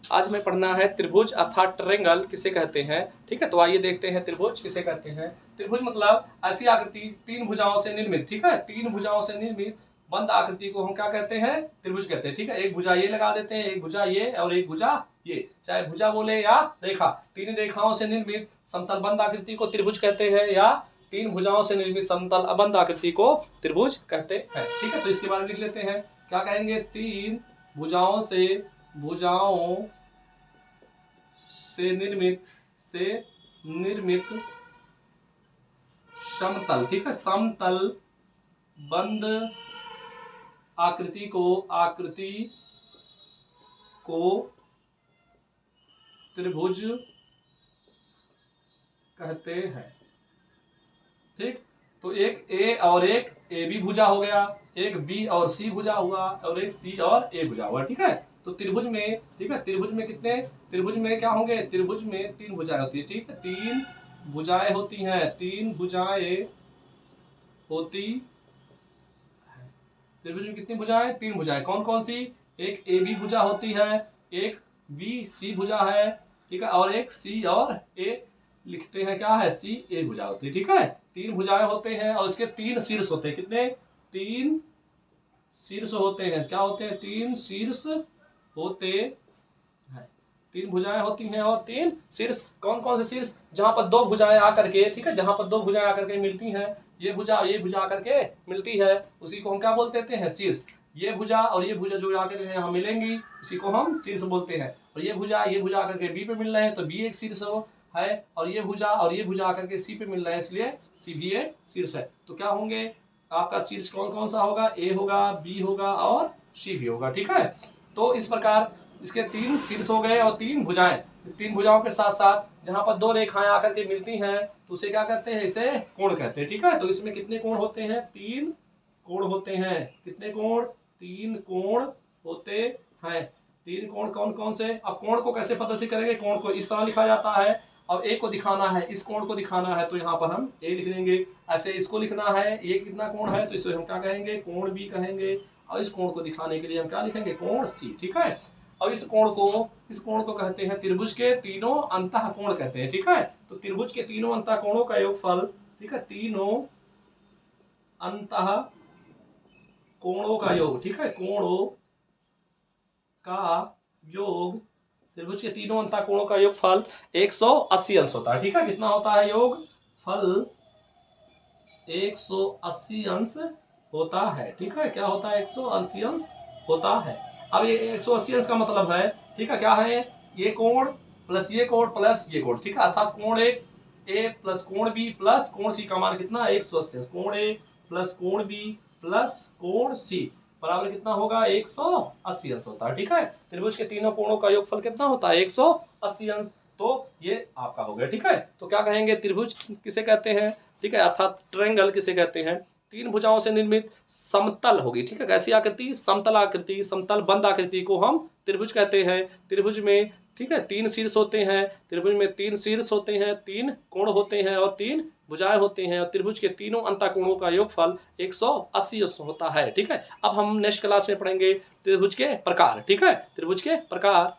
आज हमें पढ़ना है त्रिभुज अर्थात ट्रायंगल किसे कहते हैं। ठीक है, तो आइए देखते हैं त्रिभुज किसे कहते हैं। त्रिभुज मतलब ऐसी आकृति तीन भुजाओं से निर्मित, ठीक है, तीन भुजाओं से निर्मित बंद आकृति को हम क्या कहते हैं, त्रिभुज कहते हैं। ठीक है, एक भुजा ये लगा देते हैं, एक भुजा ये और एक भुजा ये, चाहे भुजा बोले या रेखा, तीन रेखाओं से निर्मित समतल बंद आकृति को त्रिभुज कहते हैं, या तीन भुजाओं से निर्मित समतल अबंध आकृति को त्रिभुज कहते हैं। ठीक है, तो इसके बारे में लिख लेते हैं। क्या कहेंगे, तीन भुजाओं से निर्मित समतल, ठीक है, समतल बंद आकृति को त्रिभुज कहते हैं। ठीक, तो एक ए और एक ए बी भुजा हो गया, एक बी और सी भुजा हुआ, और एक सी और ए भुजा हुआ। ठीक है, तो त्रिभुज में, ठीक है, त्रिभुज में कितने, त्रिभुज में क्या होंगे, त्रिभुज में तीन भुजाएं होती है। ठीक है, तीन भुजाएं होती हैं, तीन भुजाएं होती, त्रिभुज में कितनी भुजाएं, तीन भुजाएं। कौन कौन सी, एक ए बी भुजा होती है, एक बी सी भुजा है, ठीक है, और एक सी और ए लिखते हैं क्या है, सी ए भुजा होती है। ठीक है, तीन भुजाएं होते हैं और उसके तीन शीर्ष होते हैं। कितने, तीन शीर्ष होते हैं। क्या होते हैं, तीन शीर्ष होते हैं। तीन भुजाएं होती हैं और तीन शीर्ष। कौन कौन से शीर्ष, जहां पर दो भुजाएं आकर के, ठीक है, जहां पर दो भुजाएं आकर के मिलती हैं, ये भुजा आकर के मिलती है, उसी को हम क्या बोलते हैं, शीर्ष। ये भुजा और ये भुजा जो आकर के यहाँ मिलेंगी, उसी को हम शीर्ष बोलते हैं। और ये भुजा आकर के बी पे मिल रहे हैं, तो बी एक शीर्ष है, और ये भुजा आकर के सी पे मिल रहे हैं, इसलिए सी भी एक शीर्ष है। तो क्या होंगे आपका शीर्ष, कौन कौन सा होगा, ए होगा, बी होगा और सी भी होगा। ठीक है, तो इस प्रकार इसके तीन शीर्ष हो गए और तीन भुजाएं। तीन भुजाओं के साथ साथ जहां पर दो रेखाएं आकर के मिलती हैं, तो उसे क्या कहते हैं, इसे कोण कहते हैं। ठीक है, तो इसमें कितने कोण होते हैं, तीन कोण होते हैं। कितने कोण, तीन कोण होते हैं। तीन कोण कौन कौन से, अब कोण को कैसे प्रदर्शित करेंगे, कोण को इस तरह लिखा जाता है। अब ए को दिखाना है, इस कोण को दिखाना है, तो यहाँ पर हम ए लिख देंगे। ऐसे इसको लिखना है, ये कितना कोण है, तो इसे हम क्या कहेंगे, कोण बी कहेंगे। और इस कोण को दिखाने के लिए हम क्या लिखेंगे, कोण सी। ठीक है, और इस कोण को कहते हैं त्रिभुज के तीनों अंतः कोण कहते हैं। ठीक है, तो त्रिभुज के तीनों अंतः कोणों का योगफल, ठीक है, तीनों अंतः कोणों का योग, ठीक है, कोणों का योग, त्रिभुज के तीनों अंतः कोणों का योगफल 180 अंश होता है। ठीक है, कितना होता है, योगफल 180 अंश होता है। ठीक है, क्या होता है, 180 अंश होता है। अब ये 180 अंश का मतलब है, ठीक है, क्या है, ये कोण प्लस ये कोण प्लस ये कोण। ठीक है, अर्थात कोण ए प्लस कोण बी प्लस कोण सी का मान कितना, 180। कोण ए प्लस कोण बी प्लस कोण सी बराबर कितना होगा, 180 अंश होता है। ठीक है, त्रिभुज के तीनों कोणों का योगफल कितना होता है, 180 अंश। तो ये आपका हो गया। ठीक है, तो क्या कहेंगे, त्रिभुज किसे कहते हैं, ठीक है, अर्थात ट्रायंगल किसे कहते हैं, तीन भुजाओं से निर्मित समतल होगी। ठीक है, कैसी आकृति, समतल आकृति, समतल बंद आकृति को हम त्रिभुज कहते हैं। त्रिभुज में, ठीक है, तीन शीर्ष होते हैं, त्रिभुज में तीन शीर्ष होते हैं, तीन कोण होते हैं और तीन भुजाएं होती हैं, और त्रिभुज के तीनों अंतः कोणों का योगफल 180 होता है। ठीक है, अब हम नेक्स्ट क्लास में पढ़ेंगे त्रिभुज के प्रकार। ठीक है, त्रिभुज के प्रकार।